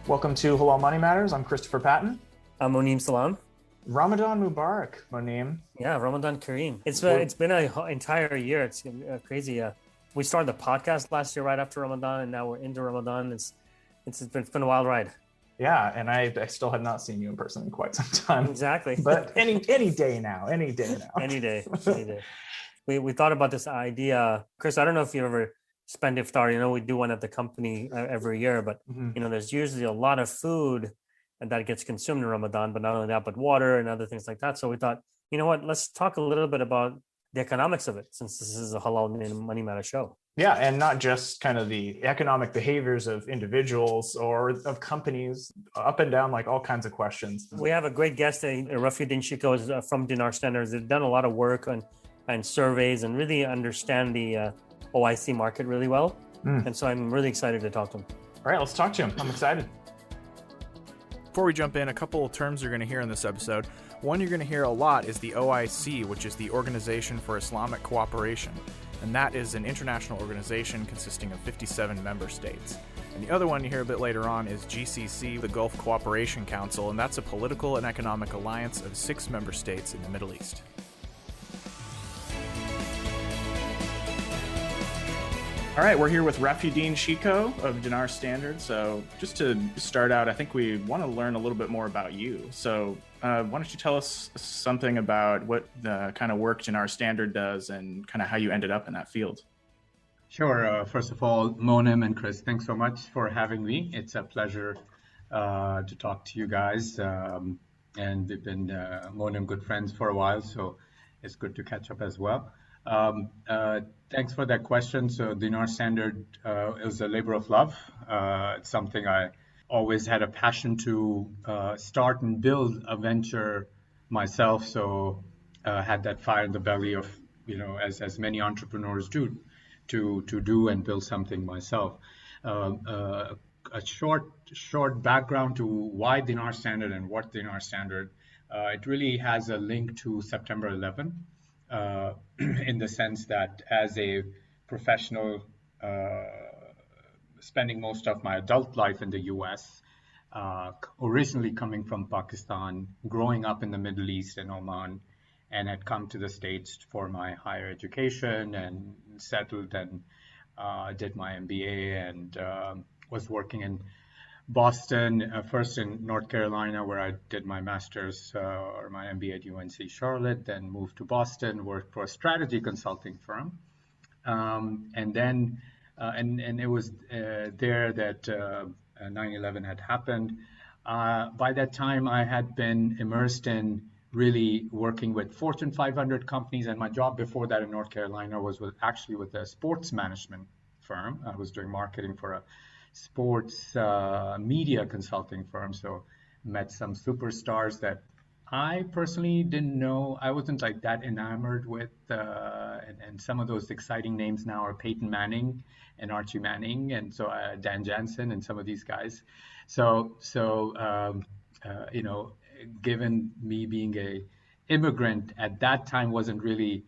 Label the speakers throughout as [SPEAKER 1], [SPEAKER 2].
[SPEAKER 1] Welcome to Halal Money Matters. I'm Christopher Patton.
[SPEAKER 2] I'm Moneem Salam.
[SPEAKER 1] Ramadan Mubarak, Moneem.
[SPEAKER 2] Yeah, Ramadan Kareem. It's been an entire year. It's crazy. We started the podcast last year right after Ramadan, and now we're into Ramadan. It's been a wild ride.
[SPEAKER 1] Yeah, and I still have not seen you in person in quite some time.
[SPEAKER 2] Exactly.
[SPEAKER 1] But any day now.
[SPEAKER 2] Any day. We thought about this idea, Chris. I don't know if you ever spend iftar. We do one at the company every year, but there's usually a lot of food and that gets consumed in Ramadan, but not only that, but water and other things like that. So we thought, you know what, let's talk a little bit about the economics of it, since this is a halal money matter show.
[SPEAKER 1] Yeah, and not just kind of the economic behaviors of individuals or of companies, up and down, like all kinds of questions.
[SPEAKER 2] We have a great guest, Rafi-uddin Shikoh is from Dinar Standards. They've done a lot of work and surveys and really understand the OIC market really well. And so I'm really excited to talk to him.
[SPEAKER 1] All right, let's talk to him. I'm excited.
[SPEAKER 3] Before we jump in, a couple of terms you're going to hear in this episode. One you're going to hear a lot is the OIC, which is the Organization for Islamic Cooperation. And that is an international organization consisting of 57 member states. And the other one you hear a bit later on is GCC, the Gulf Cooperation Council, and that's a political and economic alliance of 6 member states in the Middle East. All right, we're here with Rafi-uddin Shikoh of Dinar Standard. So just to start out, I think we want to learn a little bit more about you. So why don't you tell us something about what the kind of work Dinar Standard does and kind of how you ended up in that field?
[SPEAKER 4] Sure. First of all, Monem and Chris, thanks so much for having me. It's a pleasure to talk to you guys. And we've been Monem good friends for a while, so it's good to catch up as well. Thanks for that question. So Dinar Standard is a labor of love. It's something I always had a passion to start and build a venture myself. So had that fire in the belly of, as many entrepreneurs do, to do and build something myself. A short background to why Dinar Standard and what Dinar Standard. It really has a link to September 11. In the sense that as a professional, spending most of my adult life in the US, originally coming from Pakistan, growing up in the Middle East and Oman, and had come to the States for my higher education and settled and did my MBA and was working in Boston, first in North Carolina, where I did my master's or my MBA at UNC Charlotte, then moved to Boston, worked for a strategy consulting firm. And then, and it was there that 9/11 had happened. By that time, I had been immersed in really working with Fortune 500 companies. And my job before that in North Carolina was actually with a sports management firm. I was doing marketing for a sports media consulting firm, so met some superstars that I personally didn't know. I wasn't like that enamored with, and some of those exciting names now are Peyton Manning and Archie Manning, and so Dan Jansen and some of these guys. So given me being a immigrant at that time, wasn't really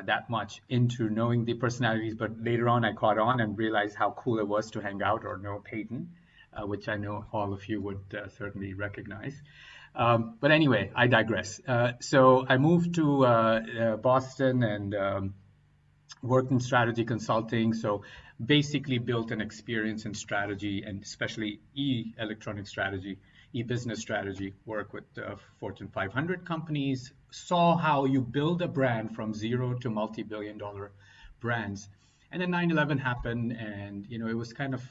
[SPEAKER 4] that much into knowing the personalities, but later on I caught on and realized how cool it was to hang out or know Peyton, which I know all of you would certainly recognize. But anyway, I digress. So I moved to Boston and worked in strategy consulting. So basically built an experience in strategy and especially electronic strategy, business strategy, work with Fortune 500 companies, saw how you build a brand from zero to multi-billion-dollar brands. And then 9/11 happened, and it was kind of.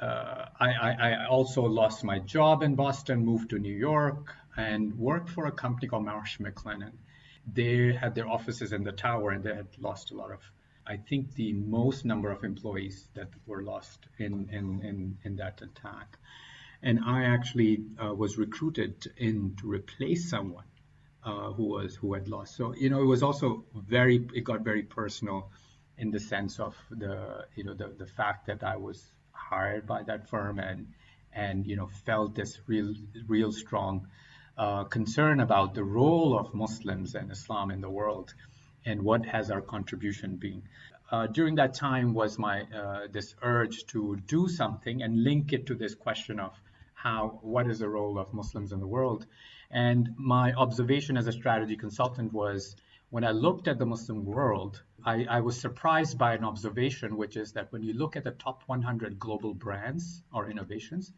[SPEAKER 4] I also lost my job in Boston, moved to New York, and worked for a company called Marsh McLennan. They had their offices in the tower, and they had lost a lot of. I think the most number of employees that were lost in that attack. And I actually was recruited in to replace someone who had lost. So it was also it got very personal in the sense of the fact that I was hired by that firm and felt this real strong concern about the role of Muslims and Islam in the world and what has our contribution been. during that time was my this urge to do something and link it to this question of what is the role of Muslims in the world. And my observation as a strategy consultant was, when I looked at the Muslim world, I was surprised by an observation, which is that when you look at the top 100 global brands or innovations,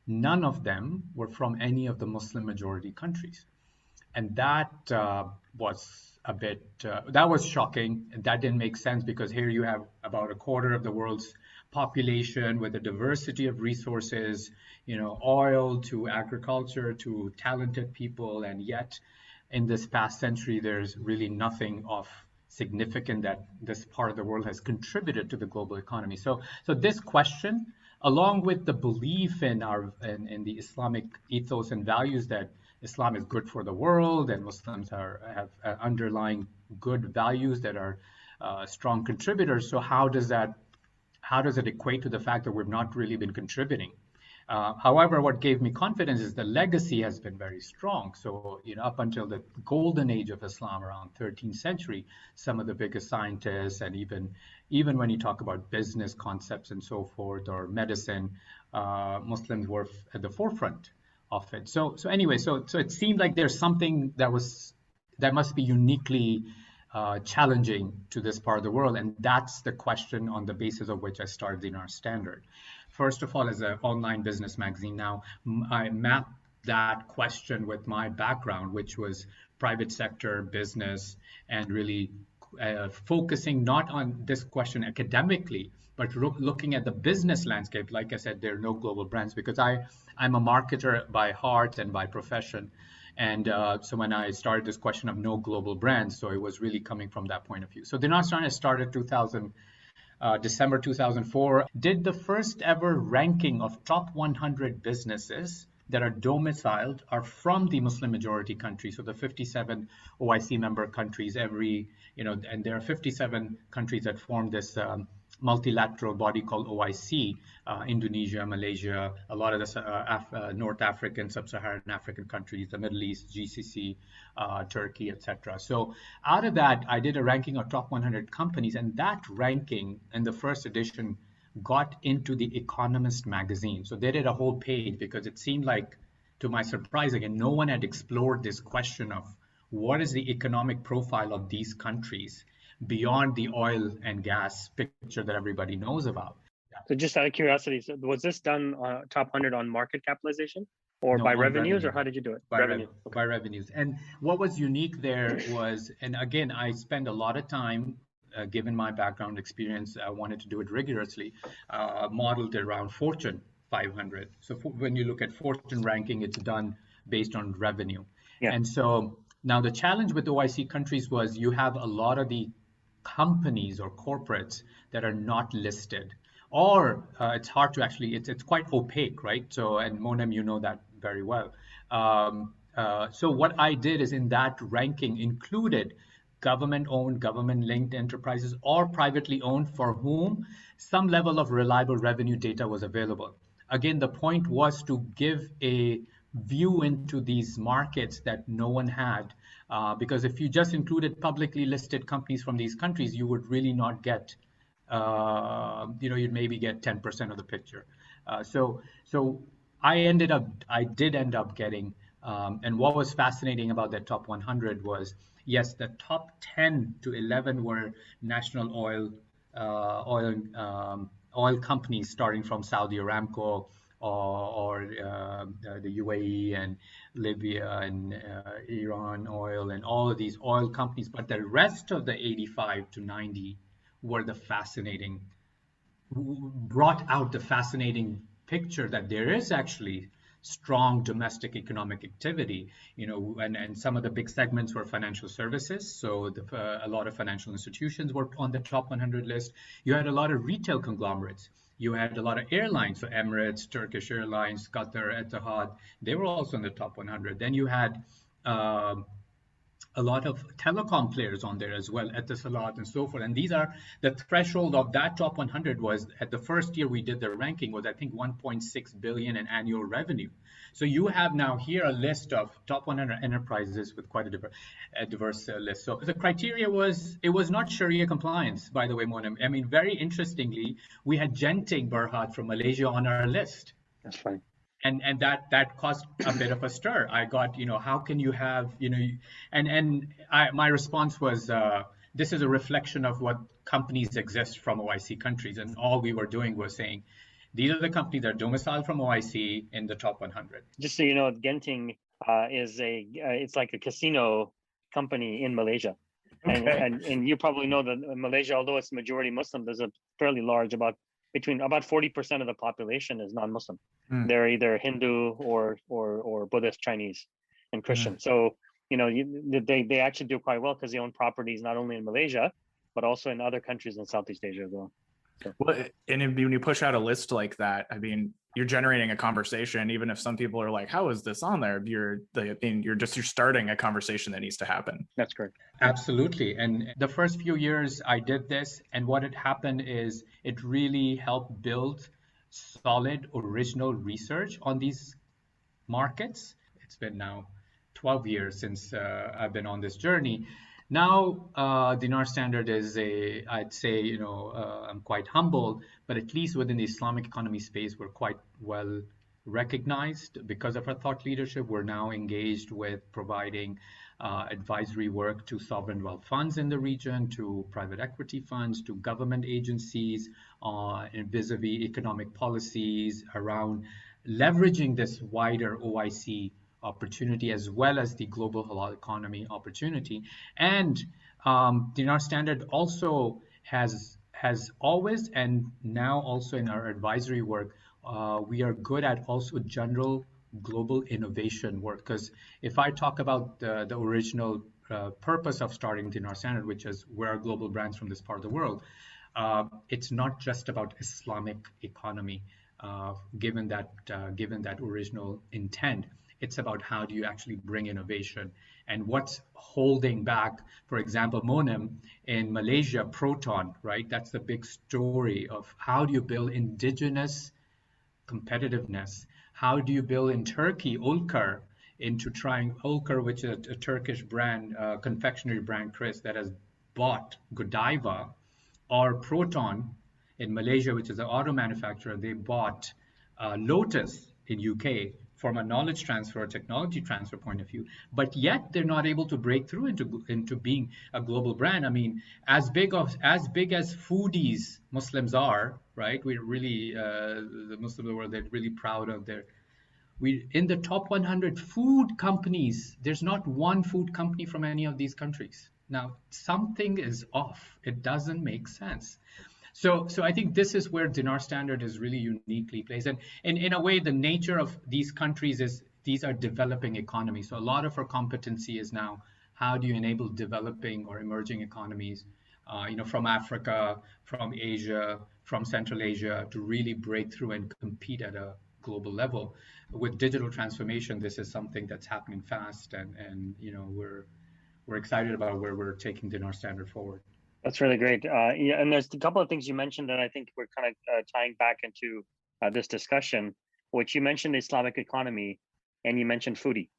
[SPEAKER 4] none of them were from any of the Muslim majority countries. And that was a bit, that was shocking. That didn't make sense, because here you have about a quarter of the world's population with a diversity of resources, oil to agriculture to talented people. And yet in this past century, there's really nothing of significant that this part of the world has contributed to the global economy. So this question, along with the belief in the Islamic ethos and values that Islam is good for the world and Muslims have underlying good values that are strong contributors. So how does it equate to the fact that we've not really been contributing? However, what gave me confidence is the legacy has been very strong. So, up until the golden age of Islam around 13th century, some of the biggest scientists, and even when you talk about business concepts and so forth, or medicine, Muslims were at the forefront of it. So anyway, so it seemed like there's something that must be uniquely challenging to this part of the world, and that's the question on the basis of which I started Dinar Standard. First of all, as an online business magazine now, I mapped that question with my background, which was private sector business, and really focusing not on this question academically, but looking at the business landscape. Like I said, there are no global brands, because I'm a marketer by heart and by profession. And so when I started this question of no global brands, so it was really coming from that point of view. So Dinar Standard started December 2004, did the first ever ranking of top 100 businesses that are domiciled are from the Muslim majority countries. So the 57 OIC member countries, and there are 57 countries that form this multilateral body called OIC, Indonesia, Malaysia, a lot of the North African, Sub-Saharan African countries, the Middle East, GCC, Turkey, etc. So out of that, I did a ranking of top 100 companies, and that ranking in the first edition got into the Economist magazine. So they did a whole page, because it seemed like, to my surprise again, no one had explored this question of what is the economic profile of these countries beyond the oil and gas picture that everybody knows about.
[SPEAKER 2] So just out of curiosity, so was this done top 100 on market capitalization, or
[SPEAKER 4] No,
[SPEAKER 2] by
[SPEAKER 4] on
[SPEAKER 2] revenues, or how did you do it?
[SPEAKER 4] By revenues. And what was unique there was, and again, I spent a lot of time, given my background experience, I wanted to do it rigorously, modeled around Fortune 500. So when you look at Fortune ranking, it's done based on revenue.
[SPEAKER 2] Yeah.
[SPEAKER 4] And so now the challenge with OIC countries was you have a lot of the companies or corporates that are not listed, or it's hard to actually, it's quite opaque, right? So, and Monem, you know that very well. So what I did is, in that ranking included government-owned, government-linked enterprises, or privately owned, for whom some level of reliable revenue data was available. Again, the point was to give a view into these markets that no one had, because if you just included publicly listed companies from these countries, you would really not get, you'd maybe get 10% of the picture. So I did end up getting, and what was fascinating about that top 100 was, yes, the top 10 to 11 were national oil companies, starting from Saudi Aramco, or the UAE and Libya and Iran oil, and all of these oil companies. But the rest of the 85 to 90 were brought out the fascinating picture that there is actually strong domestic economic activity, and some of the big segments were financial services. So a lot of financial institutions were on the top 100 list. You had a lot of retail conglomerates. You had a lot of airlines, so Emirates, Turkish Airlines, Qatar, Etihad, they were also in the top 100. Then you had a lot of telecom players on there as well, Etisalat and so forth. And these are the threshold of that top 100 was at the first year we did the ranking was I think 1.6 billion in annual revenue. So you have now here a list of top 100 enterprises with quite a diverse list. So the criteria was, it was not Sharia compliance, by the way, Monem. I mean, very interestingly, we had Genting Berhad from Malaysia on our list.
[SPEAKER 2] That's fine.
[SPEAKER 4] And that caused a bit of a stir. I got, how can you have, my response was, this is a reflection of what companies exist from OIC countries. And all we were doing was saying, these are the companies that are domiciled from OIC in the top 100.
[SPEAKER 2] Just so you know, Genting is it's like a casino company in Malaysia. Okay. And you probably know that Malaysia, although it's majority Muslim, there's a fairly large, about 40% of the population is non-Muslim. They're either Hindu or Buddhist, Chinese, and Christian. So, they actually do quite well because they own properties not only in Malaysia, but also in other countries in Southeast Asia as well. So.
[SPEAKER 3] Well, and when you push out a list like that, I mean, you're generating a conversation. Even if some people are like, "How is this on there?" You're starting a conversation that needs to happen.
[SPEAKER 2] That's correct.
[SPEAKER 4] Absolutely. And the first few years I did this, and what had happened is it really helped build solid original research on these markets. It's been now 12 years since I've been on this journey. Now, Dinar Standard is I'd say, I'm quite humble, but at least within the Islamic economy space, we're quite well recognized because of our thought leadership. We're now engaged with providing advisory work to sovereign wealth funds in the region, to private equity funds, to government agencies, vis-a-vis economic policies around leveraging this wider OIC opportunity as well as the global halal economy opportunity. And Dinar Standard also has always, and now also in our advisory work, we are good at also general global innovation work. Because if I talk about the original purpose of starting Dinar Standard, which is we're a global brands from this part of the world, it's not just about Islamic economy, given that original intent. It's about how do you actually bring innovation and what's holding back, for example, Monem in Malaysia, Proton, right? That's the big story of how do you build indigenous competitiveness? How do you build in Turkey, Ulker, into trying Ulker, which is a Turkish brand, confectionery brand, Chris, that has bought Godiva, or Proton in Malaysia, which is an auto manufacturer, they bought Lotus in UK from a knowledge transfer, technology transfer point of view, but yet they're not able to break through into being a global brand. I mean, as big as foodies Muslims are, right? We're really the Muslims of the world. They're really proud of in the top 100 food companies. There's not one food company from any of these countries. Now something is off. It doesn't make sense. So I think this is where Dinar Standard is really uniquely placed. And in a way, the nature of these countries is these are developing economies. So a lot of our competency is now how do you enable developing or emerging economies, from Africa, from Asia, from Central Asia to really break through and compete at a global level. With digital transformation, this is something that's happening fast, and we're excited about where we're taking Dinar Standard forward.
[SPEAKER 2] That's really great. And there's a couple of things you mentioned that I think we're kind of tying back into this discussion, which you mentioned the Islamic economy and you mentioned foodie.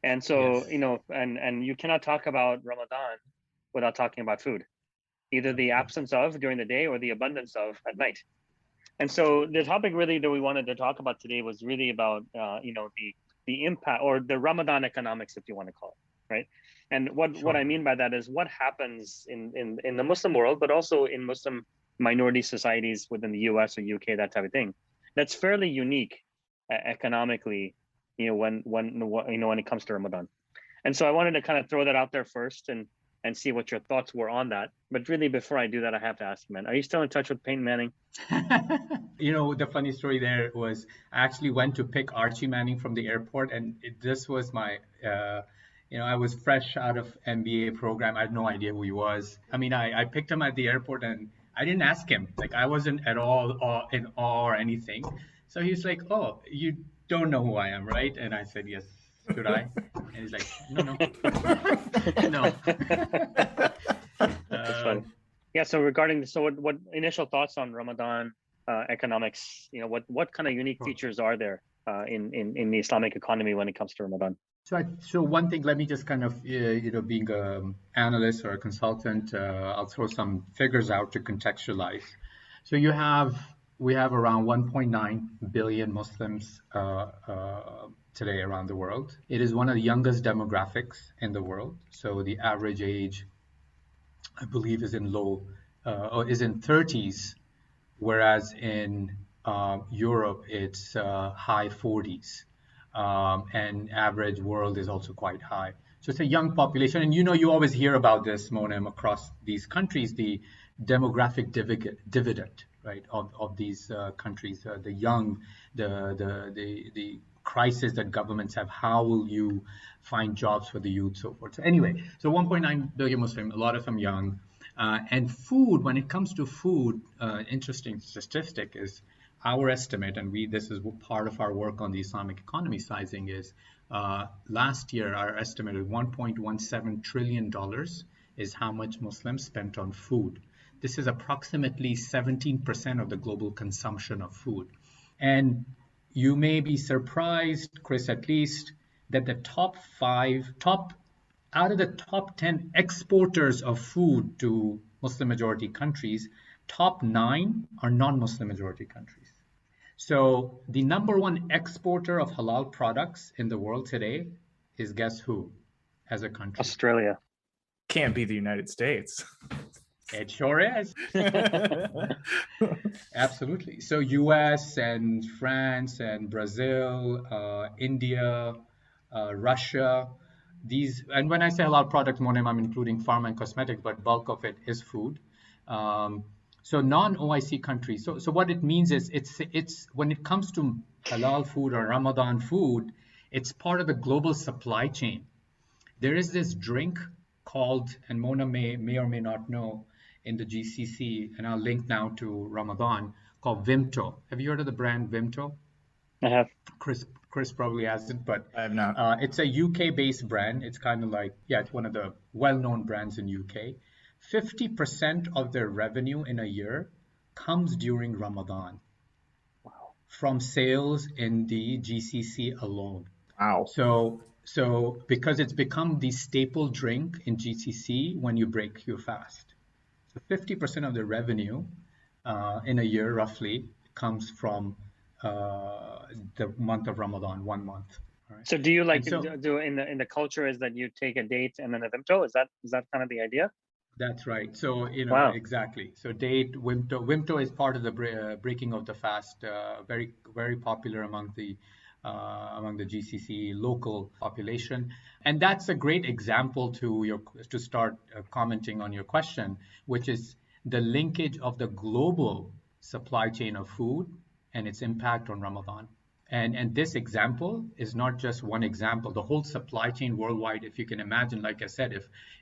[SPEAKER 2] And so, yes. And you cannot talk about Ramadan without talking about food, either the absence of during the day or the abundance of at night. And so the topic really that we wanted to talk about today was really about, the impact or the Ramadan economics, if you want to call it, right? And what I mean by that is what happens in the Muslim world, but also in Muslim minority societies within the US or UK, that type of thing. That's fairly unique economically, when it comes to Ramadan. And so I wanted to kind of throw that out there first and see what your thoughts were on that. But really, before I do that, I have to ask you, man, are you still in touch with Peyton Manning?
[SPEAKER 4] The funny story there was I actually went to pick Archie Manning from the airport, and this was my I was fresh out of MBA program. I had no idea who he was. I mean, I picked him at the airport and I didn't ask him. Like, I wasn't at all in awe or anything. So he was like, "Oh, you don't know who I am, right?" And I said, "Yes, Should I? And he's like, no, no.
[SPEAKER 2] That's funny. Yeah. So regarding what initial thoughts on Ramadan economics? What kind of unique features are there in the Islamic economy when it comes to Ramadan?
[SPEAKER 4] So one thing, let me just kind of, being an analyst or a consultant, I'll throw some figures out to contextualize. So we have around 1.9 billion Muslims today around the world. It is one of the youngest demographics in the world. So the average age, I believe, is in 30s, whereas in Europe it's high 40s. And average world is also quite high. So it's a young population. And you always hear about this, Monem, across these countries, the demographic dividend, right, of these countries, the crisis that governments have. How will you find jobs for the youth, so forth. So anyway, so 1.9 billion Muslim, a lot of them young. And food, when it comes to food, interesting statistic is our estimate, and this is part of our work on the Islamic economy sizing, is last year our estimate is $1.17 trillion is how much Muslims spent on food. This is approximately 17% of the global consumption of food. And you may be surprised, Chris, at least, that the out of the top 10 exporters of food to Muslim majority countries, top 9 are non-Muslim majority countries. So the number one exporter of halal products in the world today is, guess who as a country?
[SPEAKER 2] Australia.
[SPEAKER 1] Can't be the United States.
[SPEAKER 4] It sure is. Absolutely. So US and France and Brazil, India, Russia, and when I say halal products, Monem, I'm including pharma and cosmetics, but bulk of it is food. So non-OIC countries. So what it means is it's when it comes to halal food or Ramadan food, it's part of the global supply chain. There is this drink called, and Mona may or may not know, in the GCC, and I'll link now to Ramadan, called Vimto. Have you heard of the brand Vimto?
[SPEAKER 2] I have.
[SPEAKER 4] Chris probably hasn't, but
[SPEAKER 1] I have not.
[SPEAKER 4] It's a UK-based brand. It's kind of like, it's one of the well-known brands in UK. 50% of their revenue in a year comes during Ramadan.
[SPEAKER 2] Wow.
[SPEAKER 4] From sales in the GCC alone.
[SPEAKER 1] Wow.
[SPEAKER 4] So because it's become the staple drink in GCC when you break your fast. So 50% of the revenue in a year, roughly, comes from the month of Ramadan, 1 month. Right?
[SPEAKER 2] So do you do in the culture is that you take a date and then a Vimto? Is that kind of the idea?
[SPEAKER 4] That's right. So
[SPEAKER 2] Wow.
[SPEAKER 4] Exactly. So date Vimto. Vimto is part of the breaking of the fast. Very very popular among the GCC local population, and that's a great example to start commenting on your question, which is the linkage of the global supply chain of food and its impact on Ramadan. And this example is not just one example. The whole supply chain worldwide, if you can imagine, like I said,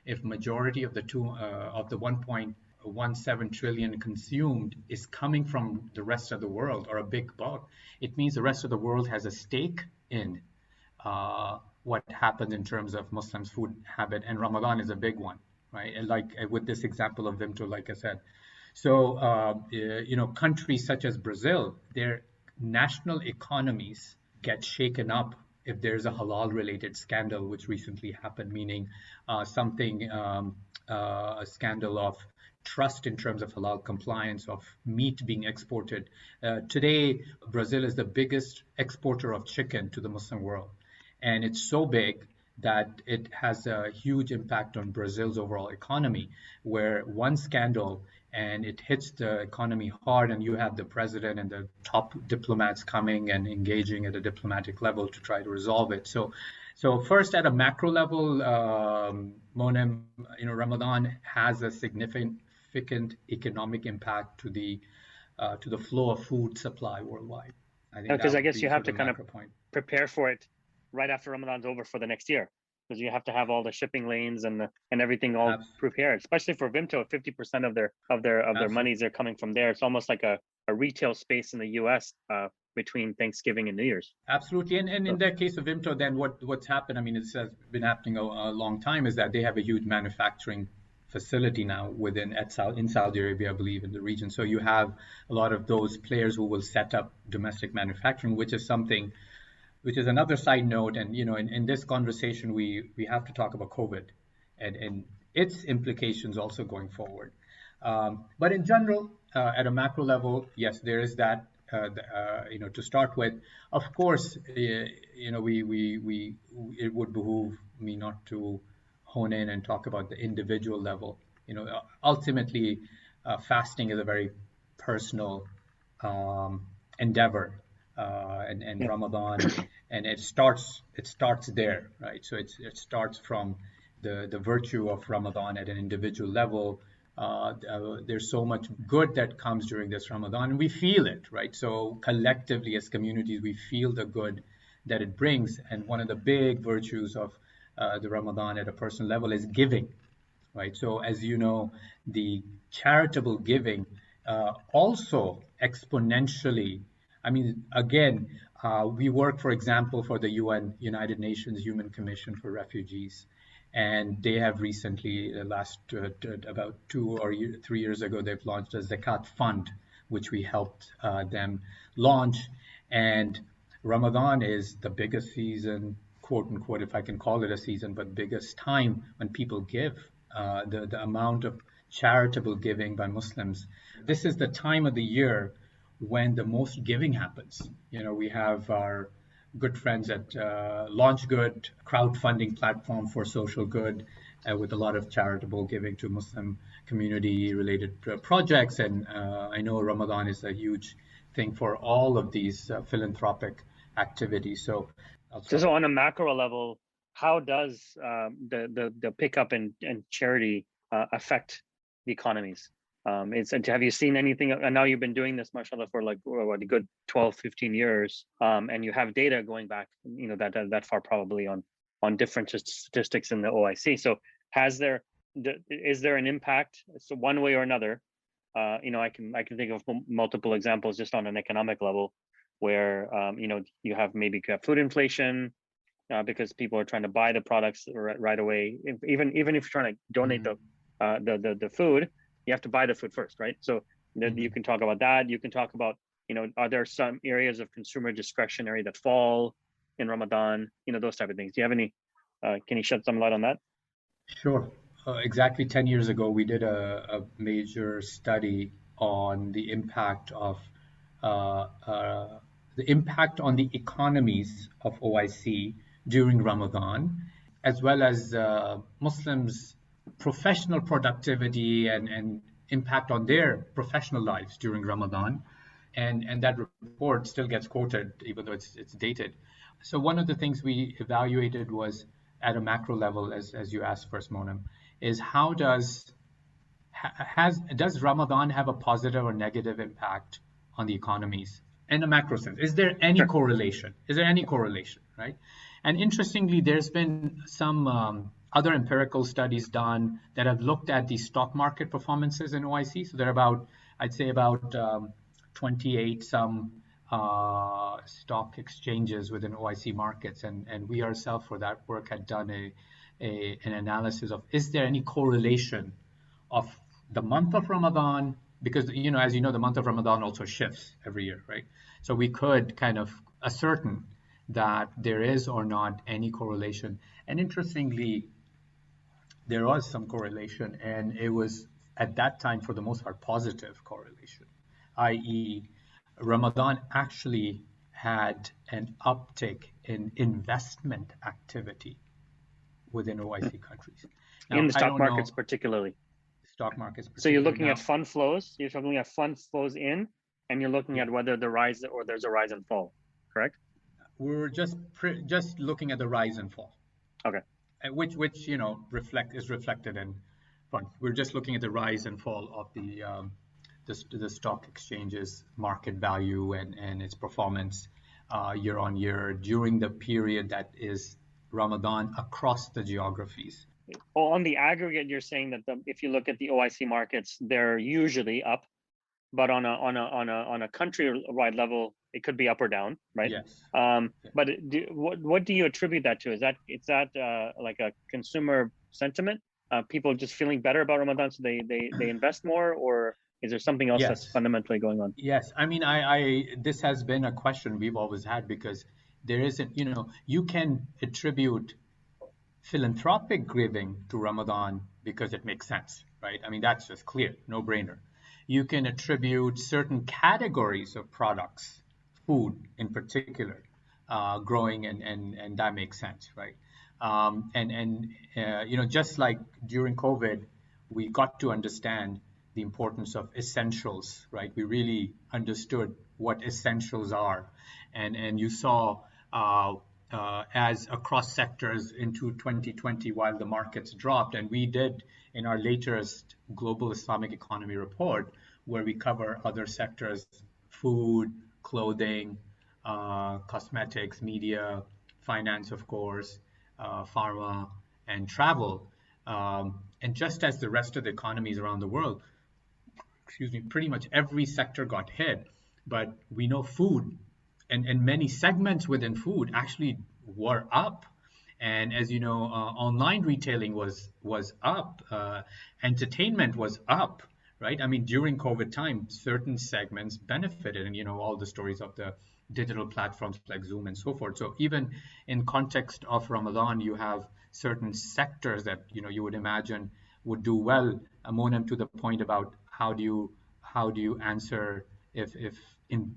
[SPEAKER 4] if majority of the 1.17 trillion consumed is coming from the rest of the world, or a big bulk, it means the rest of the world has a stake in what happens in terms of Muslims' food habit, and Ramadan is a big one, right? And like with this example of Vimto, like I said. So, countries such as Brazil, their national economies get shaken up if there's a halal related scandal, which recently happened, meaning a scandal of trust in terms of halal compliance, of meat being exported. Today, Brazil is the biggest exporter of chicken to the Muslim world. And it's so big that it has a huge impact on Brazil's overall economy, where one scandal and it hits the economy hard, and you have the president and the top diplomats coming and engaging at a diplomatic level to try to resolve it. So first, at a macro level, Monem, Ramadan has a significant economic impact to the flow of food supply worldwide.
[SPEAKER 2] Because I guess you have to kind of prepare for it right after Ramadan's over for the next year, because you have to have all the shipping lanes and everything all prepared. Especially for Vimto, 50% of their monies are coming from there. It's almost like a retail space in the US between Thanksgiving and New Year's.
[SPEAKER 4] Absolutely. And in the case of Vimto, then what's happened, I mean, it's been happening a long time, is that they have a huge manufacturing facility now in Saudi Arabia, I believe, in the region. So you have a lot of those players who will set up domestic manufacturing, which is another side note. And, in this conversation, we have to talk about COVID and its implications also going forward. But in general, at a macro level, yes, there is that. To start with, of course, it would behoove me not to hone in and talk about the individual level. Ultimately, fasting is a very personal endeavor, and Ramadan, and it starts there, right? So it starts from the virtue of Ramadan at an individual level. There's so much good that comes during this Ramadan, and we feel it, right? So collectively as communities, we feel the good that it brings. And one of the big virtues of the Ramadan at a personal level is giving, right? So as you know, the charitable giving also exponentially, I mean, again, we work, for example, for the United Nations Human Commission for Refugees. And they have recently, about 2 or 3 years ago, they've launched a Zakat fund, which we helped them launch. And Ramadan is the biggest season, quote unquote, if I can call it a season, but biggest time when people give. The amount of charitable giving by Muslims. This is the time of the year when the most giving happens. We have our good friends at Launch Good, crowdfunding platform for social good, with a lot of charitable giving to Muslim community related projects. And I know Ramadan is a huge thing for all of these philanthropic activities. So
[SPEAKER 2] on a macro level, how does the pickup in charity affect the economies? Have you seen anything? And now you've been doing this, mashallah, for like a good 12, 15 years, and you have data going back, that far, probably on different statistics in the OIC. So is there an impact? So one way or another, I can think of multiple examples just on an economic level, where you have food inflation, because people are trying to buy the products right away. Even if you're trying to donate the food, you have to buy the food first, right? So you can talk about that. You can talk about, are there some areas of consumer discretionary that fall in Ramadan? Those type of things. Do you have any? Can you shed some light on that?
[SPEAKER 4] Sure. Exactly 10 years ago, we did a major study on the impact of on the economies of OIC during Ramadan, as well as Muslims' professional productivity and impact on their professional lives during Ramadan. And that report still gets quoted, even though it's dated. So one of the things we evaluated was at a macro level, as you asked first, Monam, is how does Ramadan have a positive or negative impact on the economies in a macro sense? Is there any correlation? Right? And interestingly, there's been some other empirical studies done that have looked at the stock market performances in OIC. So there are I'd say about 28 some stock exchanges within OIC markets, and we ourselves for that work had done an analysis of, is there any correlation of the month of Ramadan, because as you know, the month of Ramadan also shifts every year, right? So we could kind of ascertain that there is or not any correlation. And interestingly, there was some correlation, and it was at that time for the most part positive correlation, i.e. Ramadan actually had an uptick in investment activity within OIC countries.
[SPEAKER 2] Now, in the stock markets particularly.
[SPEAKER 4] Stock markets.
[SPEAKER 2] So you're looking at fund flows. You're looking at fund flows in, and you're looking at whether there's a rise and fall, correct?
[SPEAKER 4] We're just looking at the rise and fall.
[SPEAKER 2] Okay.
[SPEAKER 4] Which is reflected in funds. We're just looking at the rise and fall of the stock exchange's market value and its performance year on year during the period that is Ramadan across the geographies.
[SPEAKER 2] Well, on the aggregate, you're saying that if you look at the OIC markets, they're usually up, but on a countrywide level, it could be up or down, right?
[SPEAKER 4] Yes.
[SPEAKER 2] But what do you attribute that to? Is that like a consumer sentiment? People just feeling better about Ramadan, so they invest more, or is there something else that's
[SPEAKER 4] Yes.
[SPEAKER 2] fundamentally going on?
[SPEAKER 4] Yes. I mean, I this has been a question we've always had because there isn't, you can attribute philanthropic giving to Ramadan because it makes sense, right? I mean, that's just clear, no brainer. You can attribute certain categories of products, food in particular, growing, and that makes sense, right? Just like during COVID, we got to understand the importance of essentials, right? We really understood what essentials are, and you saw as across sectors into 2020 while the markets dropped, and we did in our latest Global Islamic Economy report where we cover other sectors: food, clothing, cosmetics, media, finance, of course, pharma, and travel. And just as the rest of the economies around the world, excuse me, pretty much every sector got hit. But we know food and many segments within food actually were up. And as you know, online retailing was up, entertainment was up, right? I mean, during COVID time, certain segments benefited, and all the stories of the digital platforms like Zoom and so forth. So even in context of Ramadan, you have certain sectors that you would imagine would do well. Monem, to the point about how do you answer if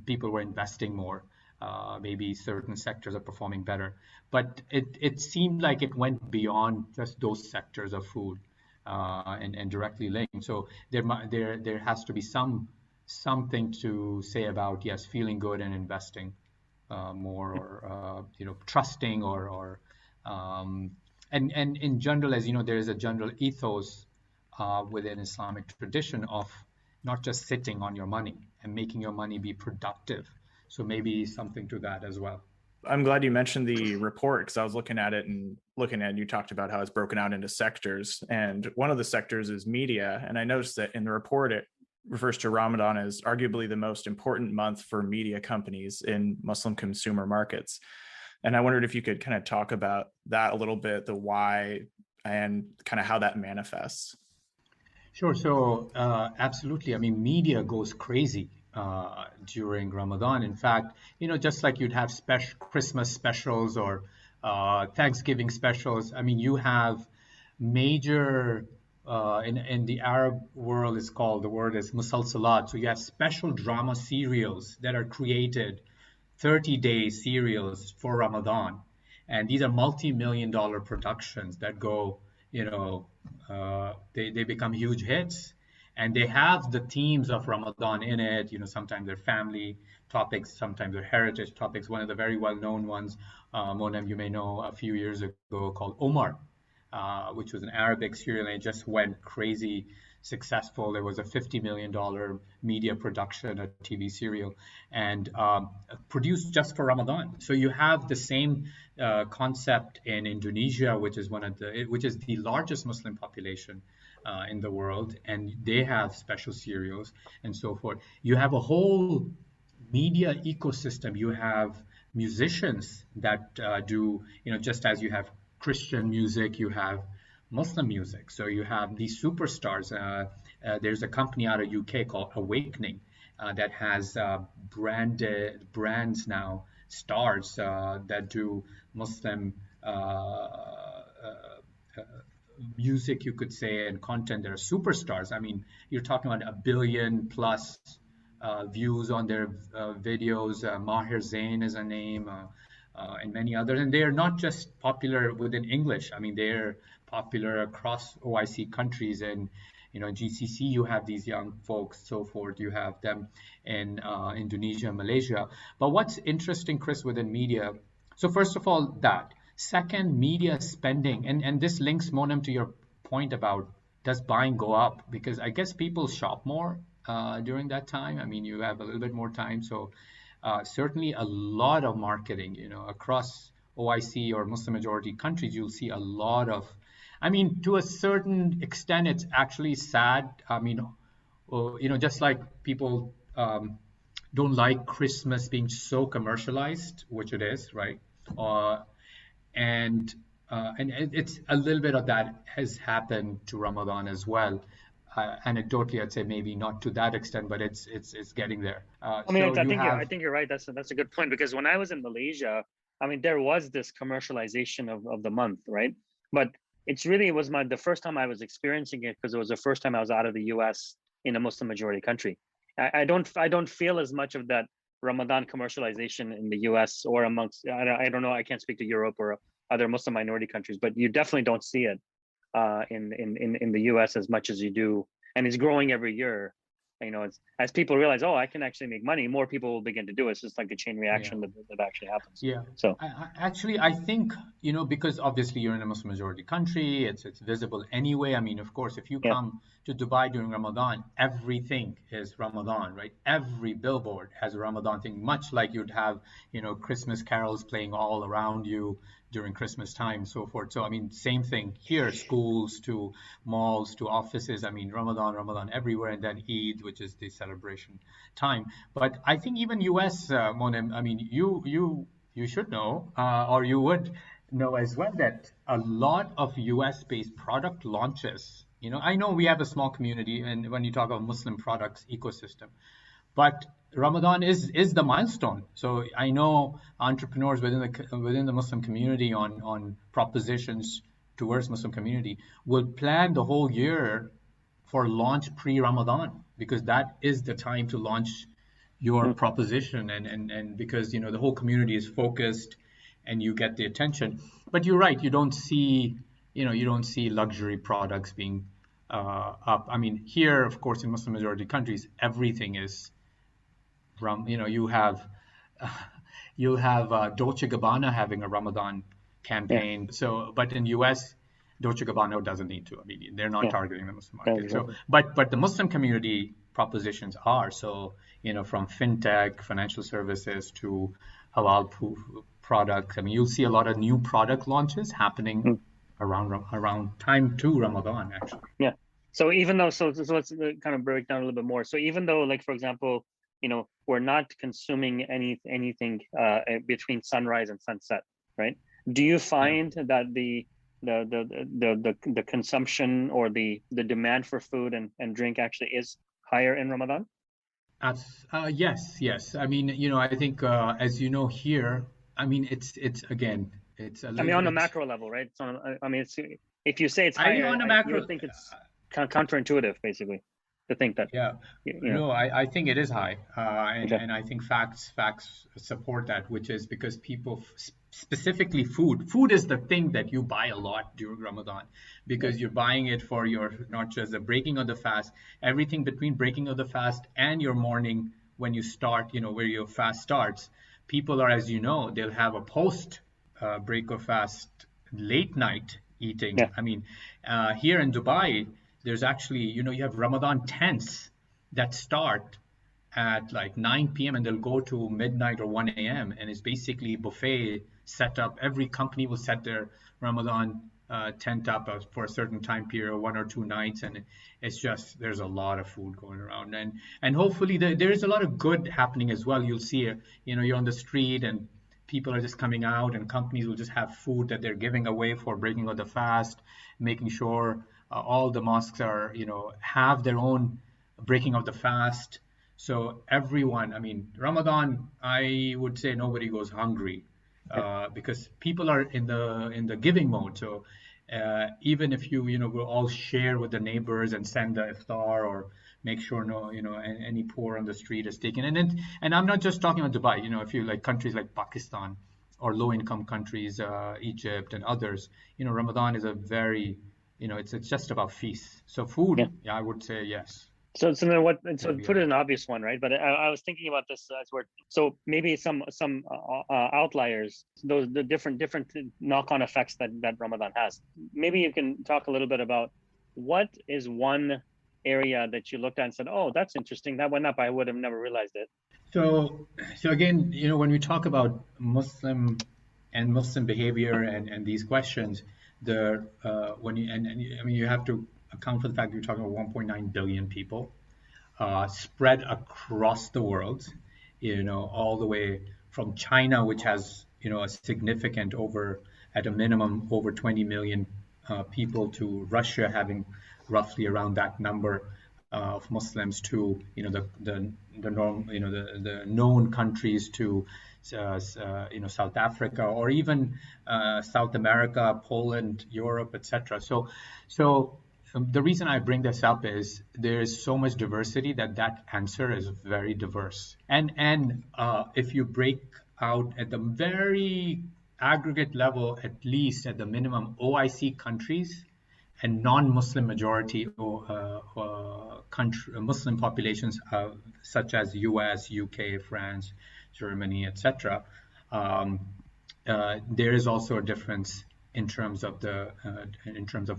[SPEAKER 4] people were investing more, maybe certain sectors are performing better. But it seemed like it went beyond just those sectors of food, and directly linked. So there has to be something to say about, yes, feeling good and investing more, or trusting, or and in general, as you know, there is a general ethos within Islamic tradition of not just sitting on your money and making your money be productive. So maybe something to that as well.
[SPEAKER 1] I'm glad you mentioned the report, because I was looking at it and you talked about how it's broken out into sectors. And one of the sectors is media. And I noticed that in the report, it refers to Ramadan as arguably the most important month for media companies in Muslim consumer markets. And I wondered if you could kind of talk about that a little bit, the why and kind of how that manifests.
[SPEAKER 4] Sure. So absolutely. I mean, media goes crazy during Ramadan. In fact, just like you'd have Christmas specials or Thanksgiving specials. I mean, you have major in the Arab world the word is musalsalat. So you have special drama serials that are created, 30-day serials for Ramadan, and these are multi-million-dollar productions that go, they become huge hits, and they have the themes of Ramadan in it. Sometimes they're family topics, sometimes they're heritage topics. One of the very well-known ones, Monem, you may know, a few years ago, called Omar, which was an Arabic serial, and it just went crazy successful. There was a $50 million media production, a TV serial, and produced just for Ramadan. So you have the same concept in Indonesia, which is the largest Muslim population in the world, and they have special serials and so forth. You have a whole media ecosystem. You have musicians that do, just as you have Christian music, you have Muslim music. So you have these superstars. There's a company out of UK called Awakening that has brands now, stars that do Muslim music, you could say, and content. They're superstars. I mean, you're talking about 1 billion plus views on their videos. Maher Zain is a name, and many others. And they're not just popular within English. I mean, they're popular across OIC countries. And GCC, you have these young folks, so forth. You have them in Indonesia, Malaysia. But what's interesting, Chris, within media, so first of all, that. Second, media spending. And this links, Monem, to your point about, does buying go up? Because I guess people shop more during that time. I mean, you have a little bit more time. So certainly a lot of marketing, across OIC or Muslim majority countries, you'll see a lot of, I mean, to a certain extent, it's actually sad. I mean, just like people don't like Christmas being so commercialized, which it is, right? Uh, and it's a little bit of that has happened to Ramadan as well. Anecdotally, I'd say maybe not to that extent, but it's getting there.
[SPEAKER 2] I mean,
[SPEAKER 4] So you
[SPEAKER 2] I
[SPEAKER 4] have,
[SPEAKER 2] think you're right. That's a good point, because when I was in Malaysia, I mean, there was this commercialization of the month, right? But it was the first time I was experiencing it, because it was the first time I was out of the U.S. in a Muslim majority country. I don't feel as much of that Ramadan commercialization in the U.S. or amongst, I don't know, I can't speak to Europe or other Muslim minority countries, but you definitely don't see it in the U.S. as much as you do, and it's growing every year. It's, as people realize, oh, I can actually make money, more people will begin to do it. It's just like a chain reaction that actually happens.
[SPEAKER 4] yeah.
[SPEAKER 2] So
[SPEAKER 4] Actually, I think, because obviously you're in a Muslim majority country, it's visible anyway. I mean, of course, if you
[SPEAKER 2] yeah,
[SPEAKER 4] come to Dubai during Ramadan, everything is Ramadan, right? Every billboard has a Ramadan thing, much like you'd have, Christmas carols playing all around you during Christmas time, so forth. So, I mean, same thing here, schools to malls to offices. I mean, Ramadan everywhere, and then Eid, which is the celebration time. But I think even US, Monem, I mean, you should know, or you would know as well, that a lot of US-based product launches, I know we have a small community, and when you talk about Muslim products ecosystem, but Ramadan is the milestone. So I know entrepreneurs within the Muslim community on propositions towards Muslim community will plan the whole year for launch pre-Ramadan, because that is the time to launch your proposition, and because the whole community is focused and you get the attention. But you're right, you don't see luxury products being up. I mean, here, of course, in Muslim majority countries, everything is from, you'll have Dolce Gabbana having a Ramadan campaign.
[SPEAKER 2] yeah,
[SPEAKER 4] So, but in US, Dolce Gabbana doesn't need to. I mean, they're not
[SPEAKER 2] yeah,
[SPEAKER 4] targeting the Muslim
[SPEAKER 2] yeah,
[SPEAKER 4] market. So,
[SPEAKER 2] exactly.
[SPEAKER 4] but the Muslim community propositions are. So, from fintech, financial services to halal proof products. I mean, you'll see a lot of new product launches happening around time to Ramadan, actually.
[SPEAKER 2] Yeah. So even though, so let's kind of break down a little bit more. So even though, like, for example, we're not consuming anything between sunrise and sunset, right? Do you find that the consumption or the demand for food and drink actually is higher in Ramadan?
[SPEAKER 4] Yes. I mean, I think, as you know here, I mean, it's again, it's a
[SPEAKER 2] I
[SPEAKER 4] little
[SPEAKER 2] mean, on a
[SPEAKER 4] bit.
[SPEAKER 2] macro level, right? So I mean, it's, if you say it's
[SPEAKER 4] I think
[SPEAKER 2] higher,
[SPEAKER 4] on a
[SPEAKER 2] you
[SPEAKER 4] macro,
[SPEAKER 2] would think it's counterintuitive, basically, to think that.
[SPEAKER 4] yeah. No, I think it is high, and
[SPEAKER 2] Okay.
[SPEAKER 4] I think facts support that, which is because people, specifically food is the thing that you buy a lot during Ramadan, because you're buying it for your, not just the breaking of the fast, everything between breaking of the fast and your morning when you start, where your fast starts. People are, as you know, they'll have a post break of fast late night eating.
[SPEAKER 2] Yeah.
[SPEAKER 4] I mean, here in Dubai, there's actually, you have Ramadan tents that start at like 9 p.m. and they'll go to midnight or 1 a.m. and it's basically buffet set up. Every company will set their Ramadan tent up for a certain time period, 1 or 2 nights, and it's just, there's a lot of food going around, and hopefully there is a lot of good happening as well. You'll see it, you're on the street and people are just coming out, and companies will just have food that they're giving away for breaking of the fast, making sure all the mosques are, have their own breaking of the fast. So everyone, I mean, Ramadan, I would say nobody goes hungry, because people are in the giving mode. So even if you will all share with the neighbors and send the iftar, or make sure any poor on the street is taken. And I'm not just talking about Dubai. If you like countries like Pakistan or low income countries, Egypt and others, Ramadan is a very, it's just about feasts. So food,
[SPEAKER 2] Yeah.
[SPEAKER 4] yeah, I would say yes.
[SPEAKER 2] So then what? So
[SPEAKER 4] Maybe
[SPEAKER 2] put it an obvious one, right? But I was thinking about this as we're, so maybe some outliers, the different knock-on effects that Ramadan has. Maybe you can talk a little bit about what is one area that you looked at and said, oh, that's interesting, that went up, I would have never realized it.
[SPEAKER 4] So again, when we talk about Muslim and Muslim behavior and these questions, when you, I mean, you have to account for the fact that you're talking about 1.9 billion people. spread across the world, all the way from China, which has, a significant at a minimum, over 20 million people, to Russia having roughly around that number of Muslims, to, the norm, the known countries, to South Africa, or even South America, Poland, Europe, etc. So the reason I bring this up is there is so much diversity that answer is very diverse. And if you break out at the very aggregate level, at least at the minimum, OIC countries and non-Muslim majority Muslim populations, such as US, UK, France, Germany, etc., there is also a difference in terms of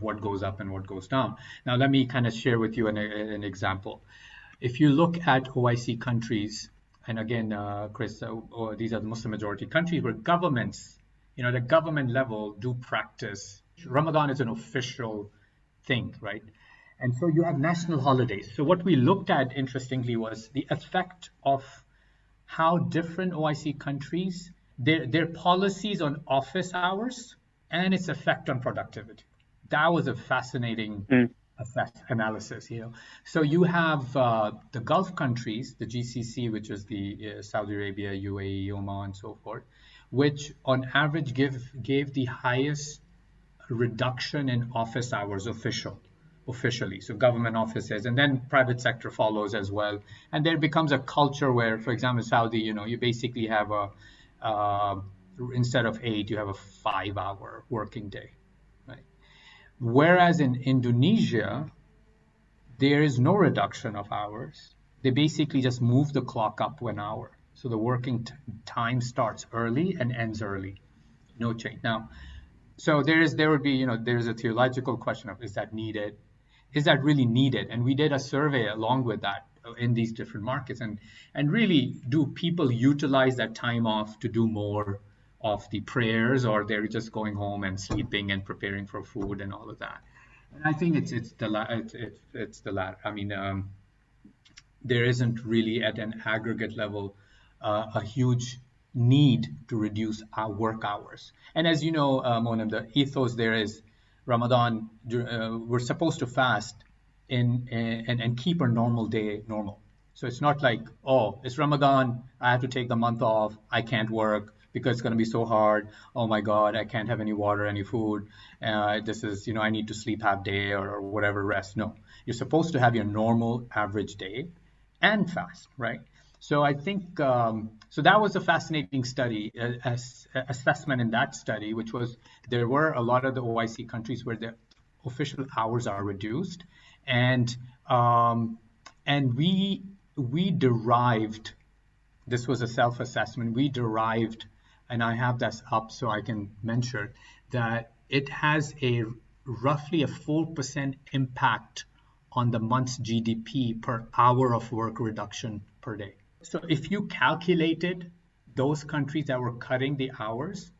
[SPEAKER 4] what goes up and what goes down. Now, let me kind of share with you an example. If you look at OIC countries, and again, Chris, these are the Muslim majority countries where governments, the government level, do practice. Ramadan is an official thing, right? And so you have national holidays. So what we looked at, interestingly, was the effect of how different OIC countries, their policies on office hours and its effect on productivity. That was a fascinating analysis. So you have the Gulf countries, the GCC, which is the Saudi Arabia, UAE, Oman, and so forth, which on average gave the highest reduction in office hours officially. So government offices, and then private sector follows as well. And there becomes a culture where, for example, Saudi, you basically have instead of 8, you have a 5-hour working day, right? Whereas in Indonesia, there is no reduction of hours. They basically just move the clock up 1 hour. So the working time starts early and ends early. No change. Now, so there would be, there's a theological question of, is that needed? Is that really needed? And we did a survey along with that in these different markets, and really, do people utilize that time off to do more of the prayers, or they're just going home and sleeping and preparing for food and all of that? And I think it's the latter. I mean, there isn't really at an aggregate level a huge need to reduce our work hours. And as you know, Monam, the ethos there is Ramadan, we're supposed to fast and keep our normal day normal. So it's not like, oh, it's Ramadan, I have to take the month off, I can't work because it's going to be so hard. Oh my God, I can't have any water, any food. This is, I need to sleep half day or whatever, rest. No, you're supposed to have your normal average day and fast, right? So I think, so that was a fascinating study, assessment in that study, which was there were a lot of the OIC countries where the official hours are reduced. And we derived, this was a self-assessment, we derived, and I have this up so I can mention, that it has roughly a 4% impact on the month's GDP per hour of work reduction per day. So if you calculated those countries that were cutting the hours,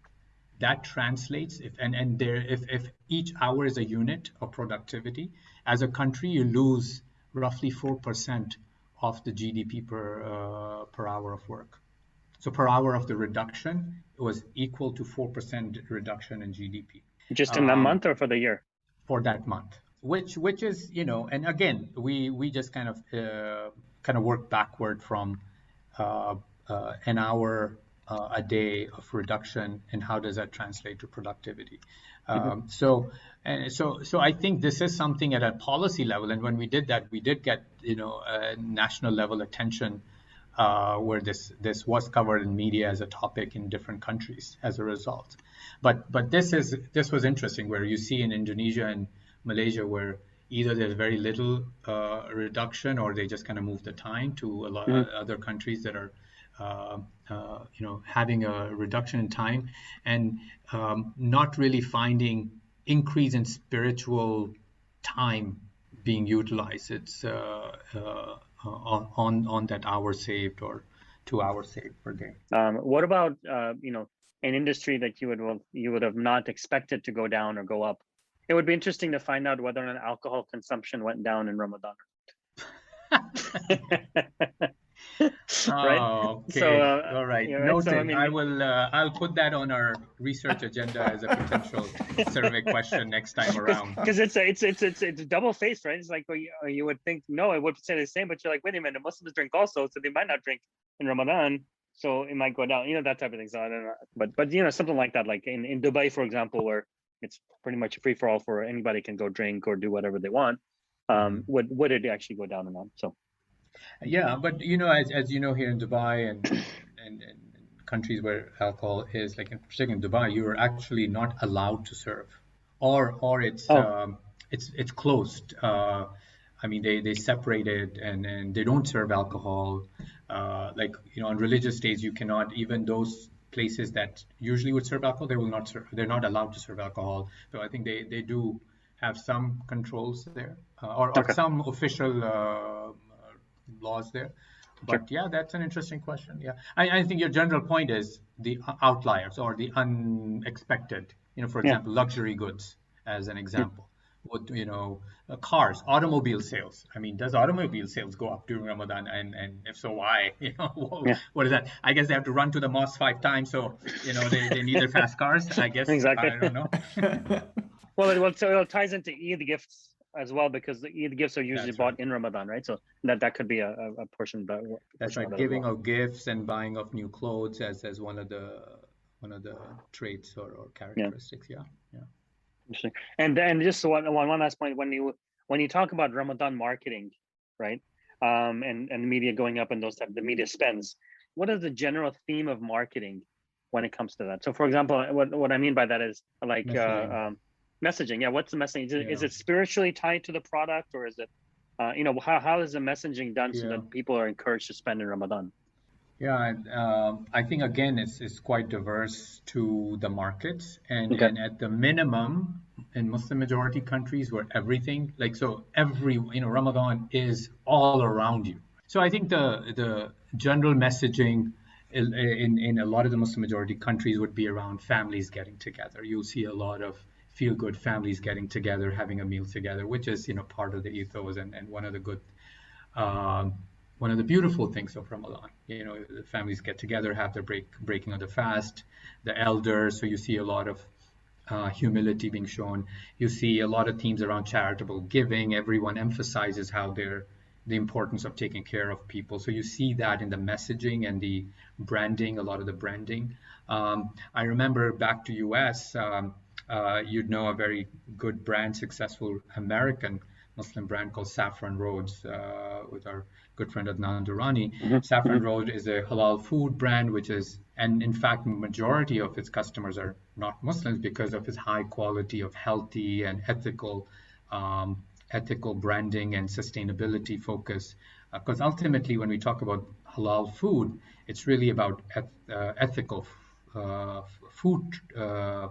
[SPEAKER 4] that translates, if each hour is a unit of productivity, as a country, you lose roughly 4% of the GDP per hour of work. So per hour of the reduction, it was equal to 4% reduction in GDP.
[SPEAKER 2] Just in that month or for the year?
[SPEAKER 4] For that month, which is, and again, we just kind of work backward from an hour a day of reduction, and how does that translate to productivity? So I think this is something at a policy level, and when we did that, we did get a national level attention where this was covered in media as a topic in different countries as a result. But this was interesting, where you see in Indonesia and Malaysia where either there's very little reduction, or they just kind of move the time, to a lot of other countries that are having a reduction in time, and not really finding increase in spiritual time being utilized. It's on that hour saved or 2 hours saved per day.
[SPEAKER 2] What about an industry that you would have not expected to go down or go up? It would be interesting to find out whether or not alcohol consumption went down in Ramadan. Right.
[SPEAKER 4] Okay.
[SPEAKER 2] So
[SPEAKER 4] All right.
[SPEAKER 2] yeah, right. So I
[SPEAKER 4] Noted.
[SPEAKER 2] mean,
[SPEAKER 4] I'll put that on our research agenda as a potential survey question next time around.
[SPEAKER 2] because it's double faced, right? It's like, well, you would think no, it would say the same, but you're like, wait a minute, the Muslims drink also, so they might not drink in Ramadan, so it might go down, that type of thing. So I don't know, but something like that, like in Dubai, for example, where it's pretty much free for all, for anybody can go drink or do whatever they want. Would it actually go down or not? So
[SPEAKER 4] Yeah, but as you know, here in Dubai and countries where alcohol is, like in particular in Dubai, you are actually not allowed to serve, or it's closed. I mean, they separate it and they don't serve alcohol. Like on religious days, you cannot, even those places that usually would serve alcohol, they will not serve. They're not allowed to serve alcohol. So I think they do have some controls there, or
[SPEAKER 2] okay.
[SPEAKER 4] some official laws there. But yeah, that's an interesting question. Yeah, I think your general point is the outliers or the unexpected. For example, luxury goods as an example. Would cars, automobile sales? I mean, does automobile sales go up during Ramadan? And if so, why? What is that? I guess they have to run to the mosque 5 times, so they need their fast cars. I guess
[SPEAKER 2] Exactly.
[SPEAKER 4] I don't know.
[SPEAKER 2] Well, it ties into Eid gifts as well, because the Eid gifts are usually bought in Ramadan, right? So that could be a portion of that.
[SPEAKER 4] That's right. Giving of gifts and buying of new clothes as one of the traits or characteristics. Yeah.
[SPEAKER 2] Interesting. And just one last point, when you talk about Ramadan marketing, right? And the media going up and the media spends, what is the general theme of marketing when it comes to that? So for example, what I mean by that is like messaging. Yeah, what's the message? Is it spiritually tied to the product, or is it how is the messaging done so that people are encouraged to spend in Ramadan?
[SPEAKER 4] Yeah, I think again it's quite diverse to the markets, and at the minimum in Muslim majority countries where everything Ramadan is all around you. So I think the general messaging in a lot of the Muslim majority countries would be around families getting together. You'll see a lot of feel good families getting together, having a meal together, which is part of the ethos and one of the good. One of the beautiful things of Ramadan, the families get together, have their breaking of the fast, the elders. So you see a lot of humility being shown. You see a lot of themes around charitable giving. Everyone emphasizes the importance of taking care of people. So you see that in the messaging and the branding, a lot of the branding. I remember back to US, you'd know a very good brand, successful American Muslim brand called Saffron Roads, with our good friend Adnan Durrani. Saffron Road is a halal food brand, and in fact, majority of its customers are not Muslims because of its high quality of healthy and ethical branding and sustainability focus. Because ultimately, when we talk about halal food, it's really about ethical food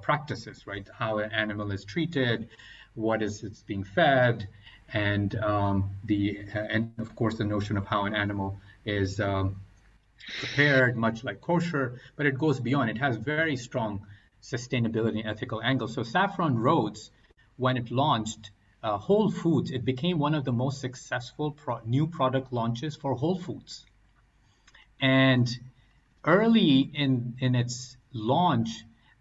[SPEAKER 4] practices, right? How an animal is treated, what is it's being fed, and and of course the notion of how an animal is prepared, much like kosher, but it goes beyond. It has very strong sustainability and ethical angles. So Saffron Roads, when it launched Whole Foods, it became one of the most successful new product launches for Whole Foods. And early in its launch,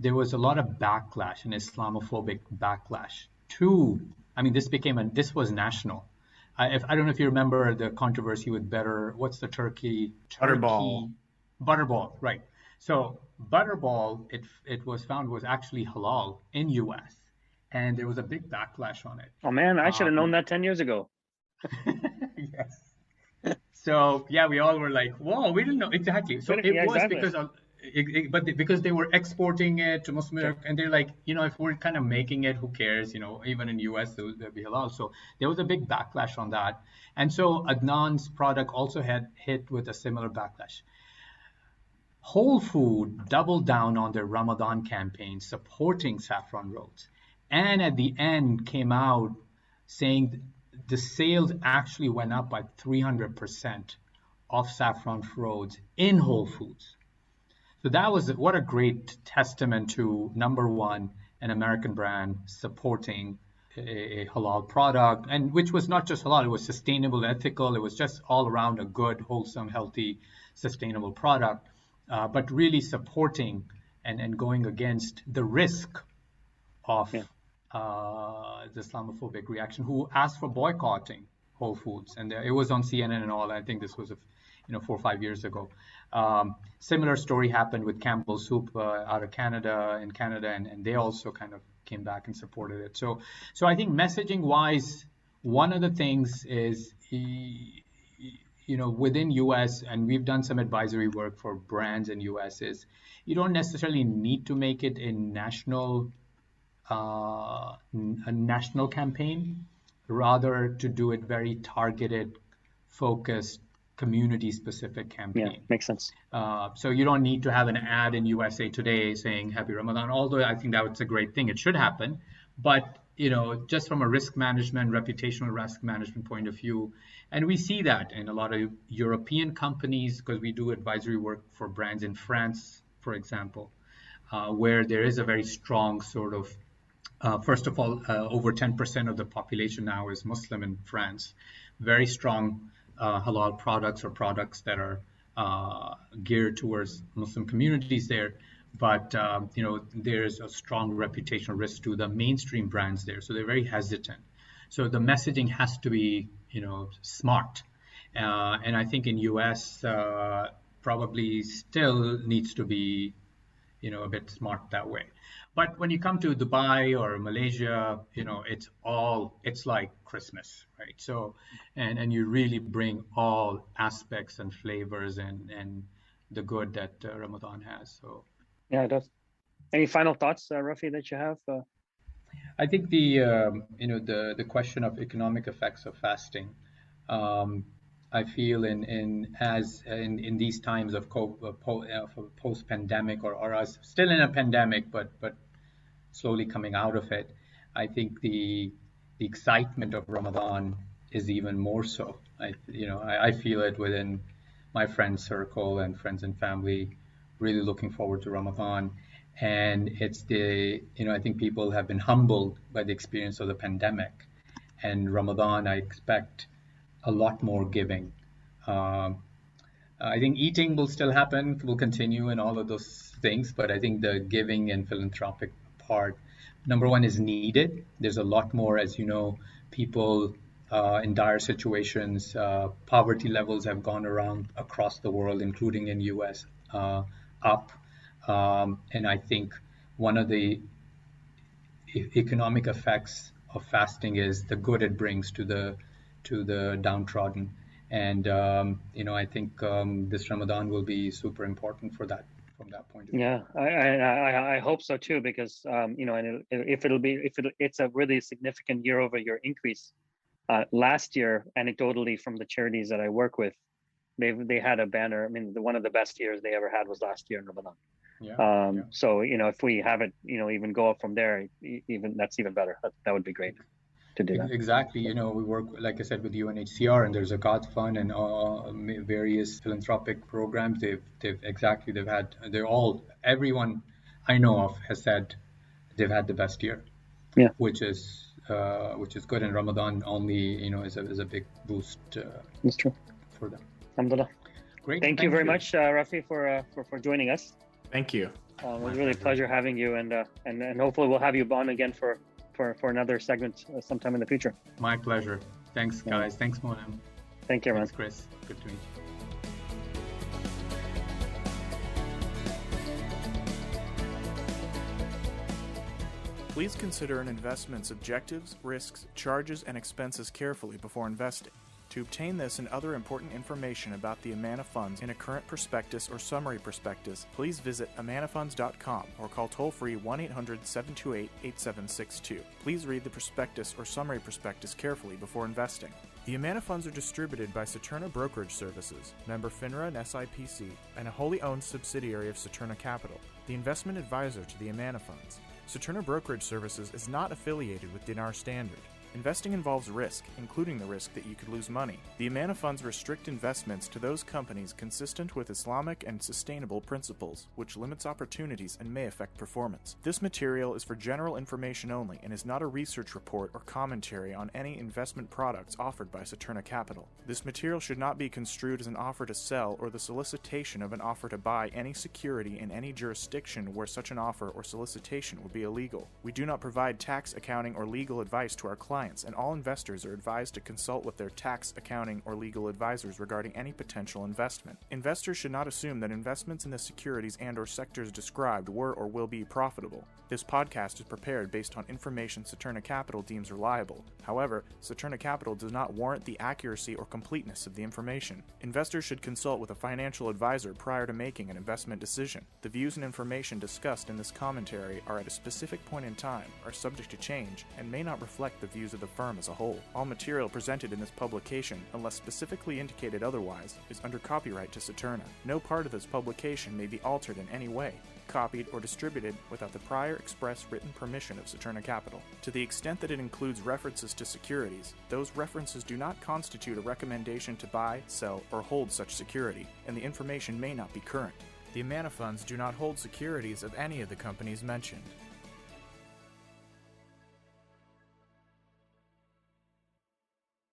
[SPEAKER 4] there was a lot of backlash, an Islamophobic backlash this was national. I don't know if you remember the controversy with what's the turkey? Butterball, right. So Butterball, it was found was actually halal in US, and there was a big backlash on it.
[SPEAKER 2] Oh man, I should have known that 10 years ago.
[SPEAKER 4] Yes. So yeah, we all were like, whoa, we didn't know. Exactly. So it was because of because they were exporting it to Muslim, and they're like, if we're kind of making it, who cares? Even in US, they'll be halal. So there was a big backlash on that. And so Adnan's product also had hit with a similar backlash. Whole Food doubled down on their Ramadan campaign supporting Saffron Roads. And at the end came out saying the sales actually went up by 300% of Saffron Roads in Whole Foods. So that was what a great testament to, number one, an American brand supporting a halal product, and which was not just halal, it was sustainable, ethical. It was just all around a good, wholesome, healthy, sustainable product, but really supporting and going against the risk of the Islamophobic reaction, who asked for boycotting Whole Foods, and it was on CNN and all. I think this was 4 or 5 years ago. Similar story happened with Campbell Soup out of Canada, and they also kind of came back and supported it. So I think messaging wise, one of the things is, within US, and we've done some advisory work for brands in US, is you don't necessarily need to make it a national campaign, rather to do it very targeted, focused, community-specific campaign.
[SPEAKER 5] Yeah, makes sense.
[SPEAKER 4] So you don't need to have an ad in USA Today saying Happy Ramadan, although I think that's a great thing. It should happen. But, just from a risk management, reputational risk management point of view, and we see that in a lot of European companies, because we do advisory work for brands in France, for example, where there is a very strong sort of, first of all, over 10% of the population now is Muslim in France. Very strong halal products or products that are geared towards Muslim communities there. But, there's a strong reputational risk to the mainstream brands there. So they're very hesitant. So the messaging has to be, smart. And I think in US, probably still needs to be, a bit smart that way. But when you come to Dubai or Malaysia, it's like Christmas, right? So, and you really bring all aspects and flavors and the good that Ramadan has. So,
[SPEAKER 5] yeah, it does. Any final thoughts, Rafi, that you have?
[SPEAKER 4] I think the question of economic effects of fasting, I feel in these times of post-pandemic or us still in a pandemic, but slowly coming out of it, I think the excitement of Ramadan is even more so. I feel it within my friend circle and friends and family, really looking forward to Ramadan. And it's I think people have been humbled by the experience of the pandemic. And Ramadan, I expect a lot more giving. I think eating will still happen, will continue, and all of those things. But I think the giving and philanthropic part, number one, is needed. There's a lot more, as you know, people in dire situations. Poverty levels have gone around across the world, including in US, up. And I think one of the economic effects of fasting is the good it brings to the downtrodden. And I think this Ramadan will be super important for that, from that point of view.
[SPEAKER 5] Yeah, I hope so too, because and it's a really significant year-over-year increase. Last year, anecdotally from the charities that I work with, they had a banner. I mean, one of the best years they ever had was last year in Ramadan. Yeah. So if we have it, even go up from there, that's even better. That would be great to do that.
[SPEAKER 4] Exactly. We work, like I said, with UNHCR, and there's a God Fund and various philanthropic programs. Everyone I know of has said they've had the best year.
[SPEAKER 5] Yeah.
[SPEAKER 4] Which is good. And Ramadan only, is a big boost.
[SPEAKER 5] That's true.
[SPEAKER 4] For them.
[SPEAKER 5] Alhamdulillah.
[SPEAKER 4] Great.
[SPEAKER 5] Thank you very much, Rafi, for joining us.
[SPEAKER 1] Thank you.
[SPEAKER 5] It was really a pleasure having you, and hopefully we'll have you on again for another segment sometime in the future.
[SPEAKER 4] My pleasure. Thanks, guys. Thanks, Monam.
[SPEAKER 5] Thank you, man.
[SPEAKER 4] Thanks, Chris. Good to meet you.
[SPEAKER 3] Please consider an investment's objectives, risks, charges, and expenses carefully before investing. To obtain this and other important information about the Amana Funds in a current prospectus or summary prospectus, please visit amanafunds.com or call toll-free 1-800-728-8762. Please read the prospectus or summary prospectus carefully before investing. The Amana Funds are distributed by Saturna Brokerage Services, member FINRA and SIPC, and a wholly owned subsidiary of Saturna Capital, the investment advisor to the Amana Funds. Saturna Brokerage Services is not affiliated with Dinar Standard. Investing involves risk, including the risk that you could lose money. The Amana funds restrict investments to those companies consistent with Islamic and sustainable principles, which limits opportunities and may affect performance. This material is for general information only and is not a research report or commentary on any investment products offered by Saturna Capital. This material should not be construed as an offer to sell or the solicitation of an offer to buy any security in any jurisdiction where such an offer or solicitation would be illegal. We do not provide tax, accounting, or legal advice to our clients, and all investors are advised to consult with their tax, accounting, or legal advisors regarding any potential investment. Investors should not assume that investments in the securities and/or sectors described were or will be profitable. This podcast is prepared based on information Saturna Capital deems reliable. However, Saturna Capital does not warrant the accuracy or completeness of the information. Investors should consult with a financial advisor prior to making an investment decision. The views and information discussed in this commentary are at a specific point in time, are subject to change, and may not reflect the views of the firm as a whole. All material presented in this publication, unless specifically indicated otherwise, is under copyright to Saturna. No part of this publication may be altered in any way, copied, or distributed without the prior express written permission of Saturna Capital. To the extent that it includes references to securities, those references do not constitute a recommendation to buy, sell, or hold such security, and the information may not be current. The Amana funds do not hold securities of any of the companies mentioned.